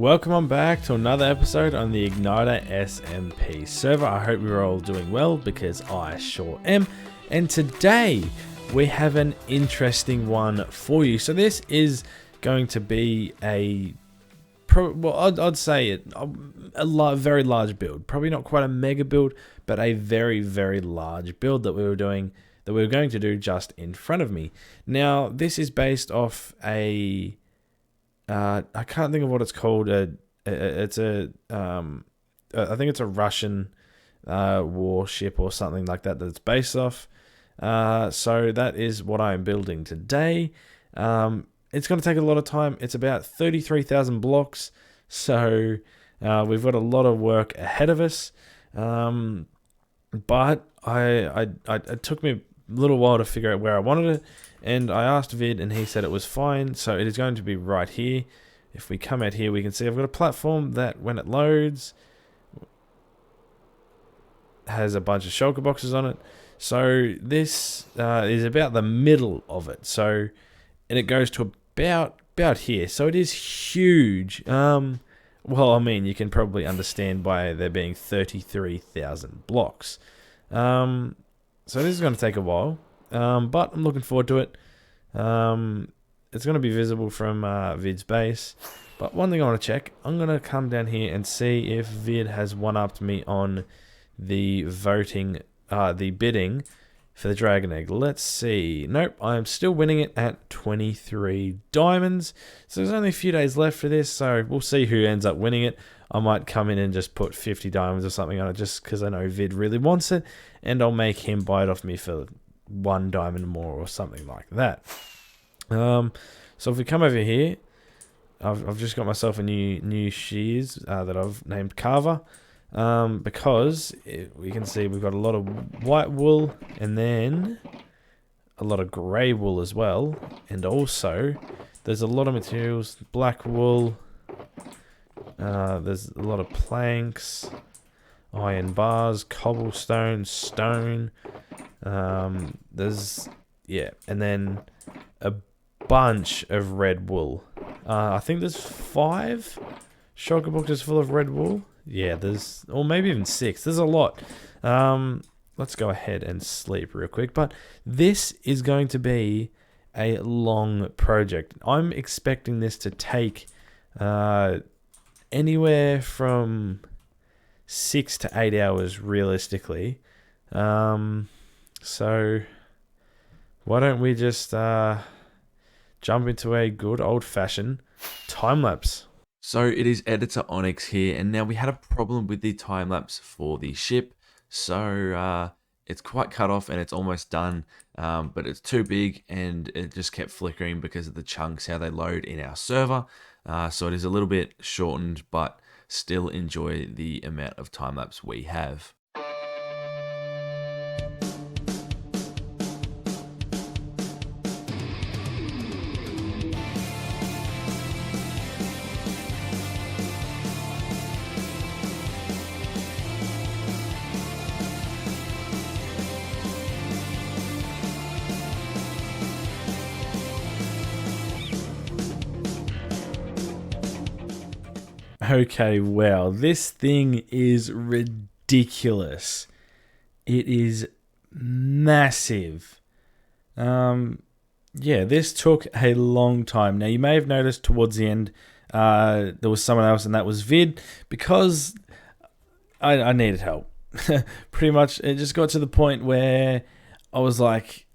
Welcome on back to another episode on the Igniter SMP server. I hope you're all doing well because I sure am. And today we have an interesting one for you. So this is going to be I'd say a very large build. Probably not quite a mega build, but a very, very large build that we were going to do just in front of me. Now, this is based off I can't think of what it's called. I think it's a Russian warship or something like that it's based off. So that is what I'm building today. It's going to take a lot of time. It's about 33,000 blocks. So we've got a lot of work ahead of us. But it took me a little while to figure out where I wanted it. And I asked Vid and he said it was fine. So it is going to be right here. If we come out here, we can see I've got a platform that when it loads has a bunch of shulker boxes on it. So this is about the middle of it. So, and it goes to about here. So it is huge. Well, I mean, you can probably understand by there being 33,000 blocks. So this is going to take a while. But I'm looking forward to it. It's going to be visible from Vid's base. But one thing I want to check, I'm going to come down here and see if Vid has one-upped me on the voting, the bidding for the Dragon Egg. Let's see. Nope, I'm still winning it at 23 diamonds. So there's only a few days left for this, so we'll see who ends up winning it. I might come in and just put 50 diamonds or something on it just because I know Vid really wants it, and I'll make him buy it off me for 1 diamond more or something like that. So if we come over here, I've just got myself a new shears that I've named Carver, because we can see we've got a lot of white wool and then a lot of grey wool as well, and also there's a lot of materials, black wool, there's a lot of planks, iron bars, cobblestone, stone, and then a bunch of red wool. I think there's 5 shulker boxes full of red wool. Yeah, or maybe even 6. There's a lot. Let's go ahead and sleep real quick. But this is going to be a long project. I'm expecting this to take anywhere from 6 to 8 hours realistically. So why don't we just jump into a good old-fashioned time-lapse. So it is editor Onyxx here, and now we had a problem with the time-lapse for the ship. So it's quite cut off and it's almost done, but it's too big and it just kept flickering because of the chunks, how they load in our server. So it is a little bit shortened, but still enjoy the amount of time-lapse we have. Okay, well, this thing is ridiculous. It is massive. Yeah, this took a long time. Now, you may have noticed towards the end, there was someone else, and that was Vid, because I needed help. Pretty much, it just got to the point where I was like,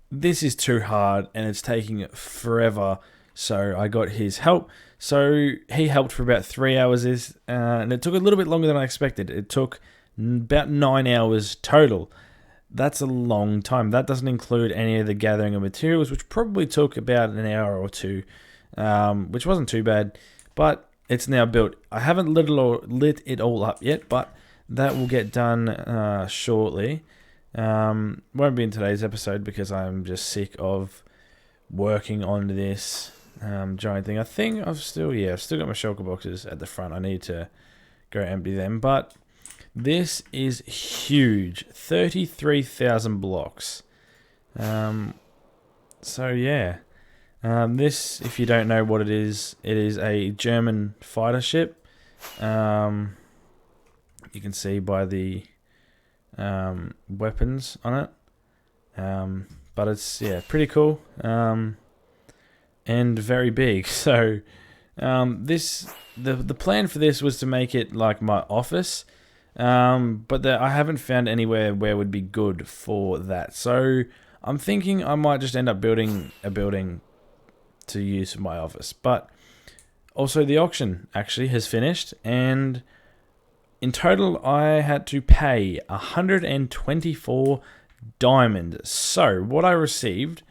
this is too hard, and it's taking forever. So I got his help. So he helped for about 3 hours, and it took a little bit longer than I expected. It took about 9 hours total. That's a long time. That doesn't include any of the gathering of materials, which probably took about an hour or two, which wasn't too bad. But it's now built. I haven't lit it all up yet, but that will get done shortly. Won't be in today's episode because I'm just sick of working on this giant thing. I think I've still got my shulker boxes at the front. I need to go empty them, but this is huge. 33,000 blocks. So yeah, This, if you don't know what it is a German fighter ship. You can see by the weapons on it. But it's, yeah, pretty cool. And very big. So the plan for this was to make it like my office. But I haven't found anywhere where it would be good for that. So I'm thinking I might just end up building a building to use for my office. But also the auction actually has finished, and in total I had to pay 124 diamond. So what I received,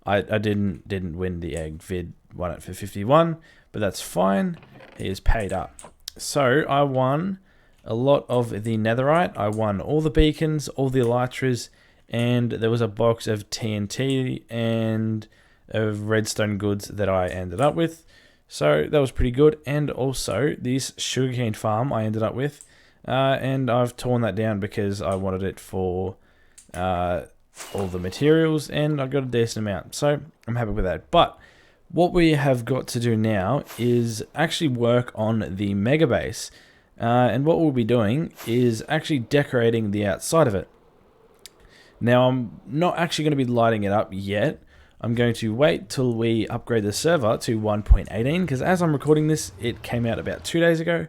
I didn't win the egg vid, won it for 51, but that's fine. He is paid up. So I won a lot of the netherite. I won all the beacons, all the elytras, and there was a box of TNT and of redstone goods that I ended up with. So that was pretty good. And also this sugarcane farm I ended up with, and I've torn that down because I wanted it for all the materials, and I got a decent amount, so I'm happy with that. But what we have got to do now is actually work on the mega base, and what we'll be doing is actually decorating the outside of it. Now I'm not actually going to be lighting it up yet. I'm going to wait till we upgrade the server to 1.18, because as I'm recording this, it came out about 2 days ago.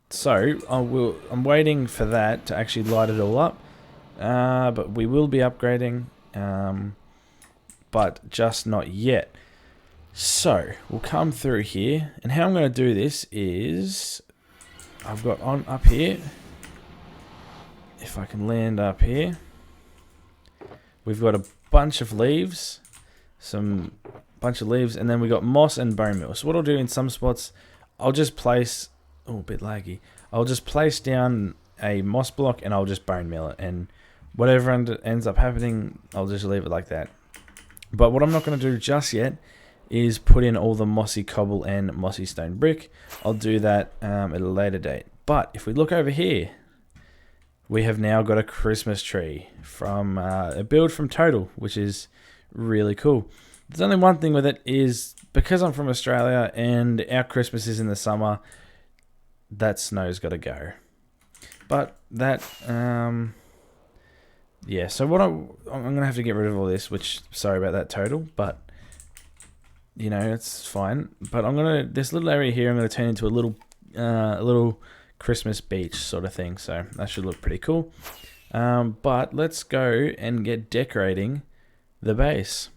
So I'm waiting for that to actually light it all up. But we will be upgrading, but just not yet. So we'll come through here, and how I'm going to do this is I've got on up here. If I can land up here, we've got a bunch of leaves, and then we got moss and bone meal. So what I'll do in some spots, I'll just place, oh, a bit laggy. I'll just place down a moss block and I'll just bone meal it, and whatever ends up happening, I'll just leave it like that. But what I'm not going to do just yet is put in all the mossy cobble and mossy stone brick. I'll do that at a later date. But if we look over here, we have now got a Christmas tree from a build from Total, which is really cool. There's only one thing with it, is because I'm from Australia and our Christmas is in the summer, that snow's got to go. But that, yeah, so what I'm going to have to get rid of all this, which, sorry about that, Total, but, you know, it's fine. But this little area here, I'm going to turn into a little Christmas beach sort of thing, so that should look pretty cool. But let's go and get decorating the base.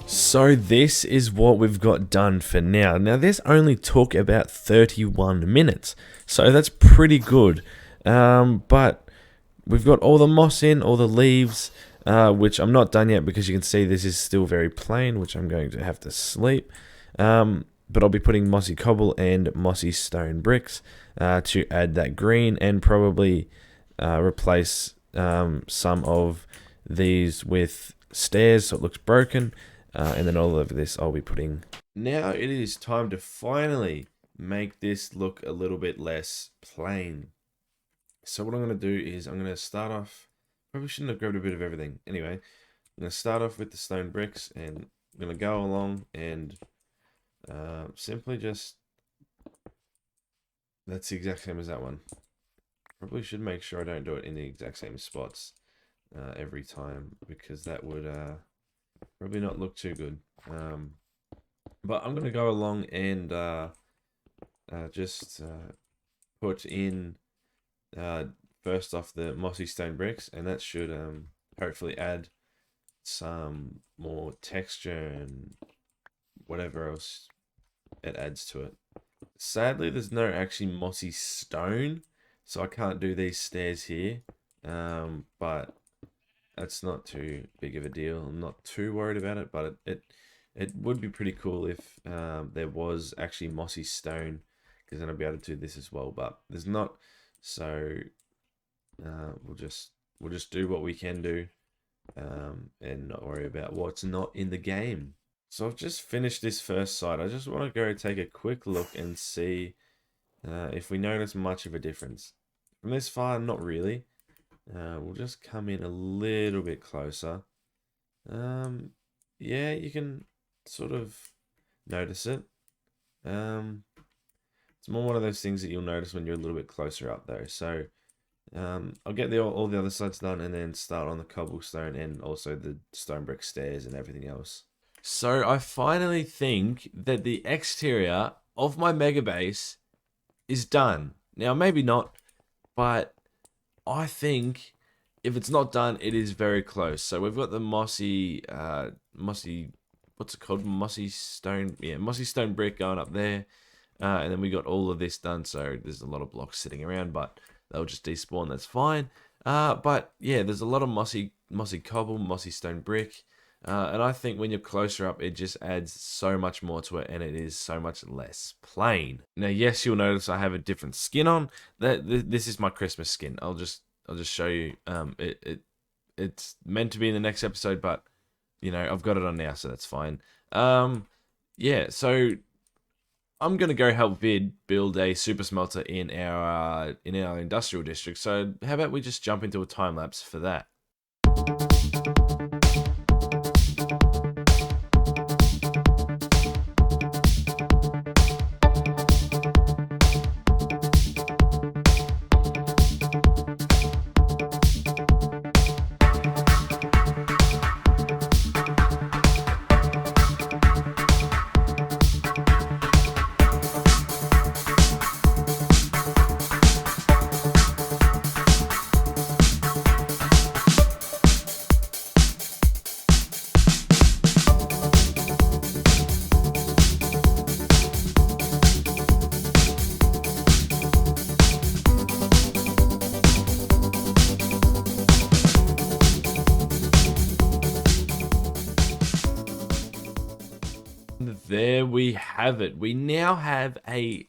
So this is what we've got done for now. Now this only took about 31 minutes, so that's pretty good. But we've got all the moss in, all the leaves, which I'm not done yet because you can see this is still very plain, which I'm going to have to sleep. But I'll be putting mossy cobble and mossy stone bricks to add that green, and probably replace some of these with stairs so it looks broken. And then all over this I'll be putting. Now it is time to finally make this look a little bit less plain. So what I'm going to do is I'm going to start off, probably shouldn't have grabbed a bit of everything. Anyway, I'm going to start off with the stone bricks, and I'm going to go along and simply just, that's the exact same as that one. Probably should make sure I don't do it in the exact same spots every time, because that would probably not look too good. But I'm going to go along and just put in first off the mossy stone bricks, and that should hopefully add some more texture and whatever else it adds to it. Sadly, there's no actually mossy stone, so I can't do these stairs here. But that's not too big of a deal. I'm not too worried about it, but it would be pretty cool if there was actually mossy stone, because then I'd be able to do this as well. But there's not, so we'll just do what we can do, and not worry about what's not in the game. So I've just finished this first side. I just want to go take a quick look and see if we notice much of a difference. From this far, not really. We'll just come in a little bit closer. Yeah, you can sort of notice it. It's more one of those things that you'll notice when you're a little bit closer up though. So I'll get all the other sides done and then start on the cobblestone and also the stone brick stairs and everything else. So I finally think that the exterior of my mega base is done. Now maybe not, but I think if it's not done, it is very close. So we've got the mossy, what's it called? Mossy stone, yeah, mossy stone brick going up there. And then we got all of this done. So there's a lot of blocks sitting around, but they'll just despawn. That's fine. But yeah, there's a lot of mossy cobble, mossy stone brick. And I think when you're closer up, it just adds so much more to it, and it is so much less plain. Now, yes, you'll notice I have a different skin on. This is my Christmas skin. I'll just show you. It's meant to be in the next episode, but you know I've got it on now, so that's fine. Yeah, so I'm gonna go help Vid build a super smelter in our industrial district. So how about we just jump into a time lapse for that? There we have it. We now have a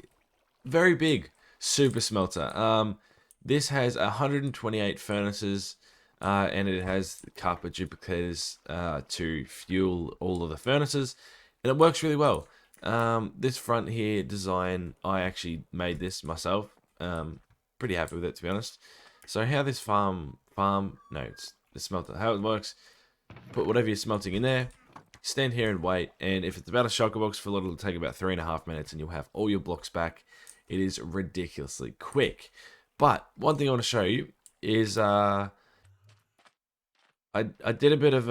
very big super smelter. This has 128 furnaces, and it has carpet duplicators to fuel all of the furnaces, and it works really well. This front here design, I actually made this myself. Pretty happy with it, to be honest. So how this it's the smelter, how it works, put whatever you're smelting in there, stand here and wait, and if it's about a shulker box full, it'll take about 3.5 minutes and you'll have all your blocks back. It is ridiculously quick. But one thing I want to show you is I did a bit of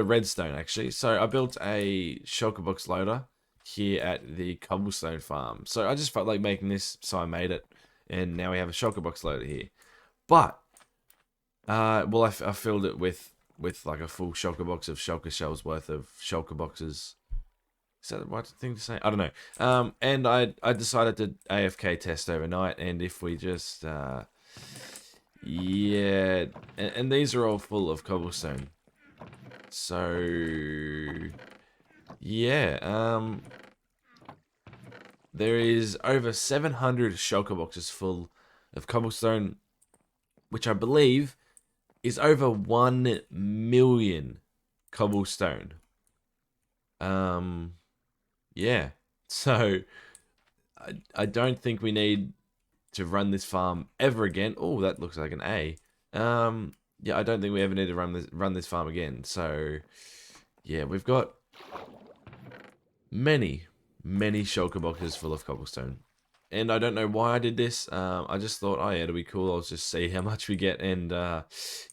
redstone actually. So I built a shulker box loader here at the cobblestone farm. So I just felt like making this, so I made it, and now we have a shulker box loader here. But well, I filled it with like a full shulker box of shulker shells worth of shulker boxes. Is that the right thing to say? I don't know. And I decided to AFK test overnight, and if we just yeah, and these are all full of cobblestone. So yeah, there is over 700 shulker boxes full of cobblestone, which I believe is over 1 million cobblestone. Yeah. So I don't think we need to run this farm ever again. Oh, that looks like an A. Yeah, I don't think we ever need to run this farm again. So yeah, we've got many shulker boxes full of cobblestone. And I don't know why I did this. I just thought, oh yeah, it'll be cool. I'll just see how much we get. And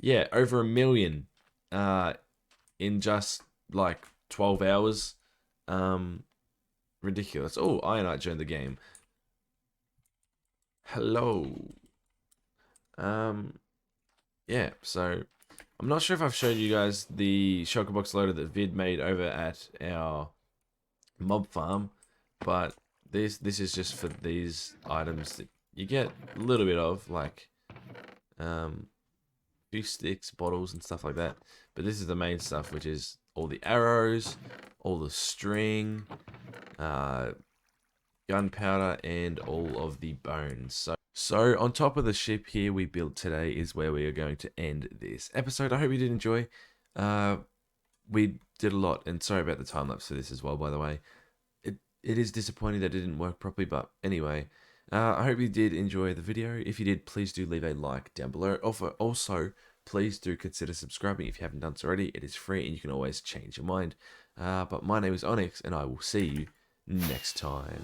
yeah, over 1 million in just like 12 hours. Ridiculous. Oh, Ionite joined the game. Hello. Yeah, so I'm not sure if I've showed you guys the shulker box loader that Vid made over at our mob farm, but this is just for these items that you get a little bit of, like few sticks, bottles, and stuff like that. But this is the main stuff, which is all the arrows, all the string, gunpowder, and all of the bones. So on top of the ship here we built today is where we are going to end this episode. I hope you did enjoy. We did a lot, and sorry about the time lapse for this as well, by the way. It is disappointing that it didn't work properly, but anyway, I hope you did enjoy the video. If you did, please do leave a like down below. Also, please do consider subscribing if you haven't done so already. It is free, and you can always change your mind. But my name is Onyxx, and I will see you next time.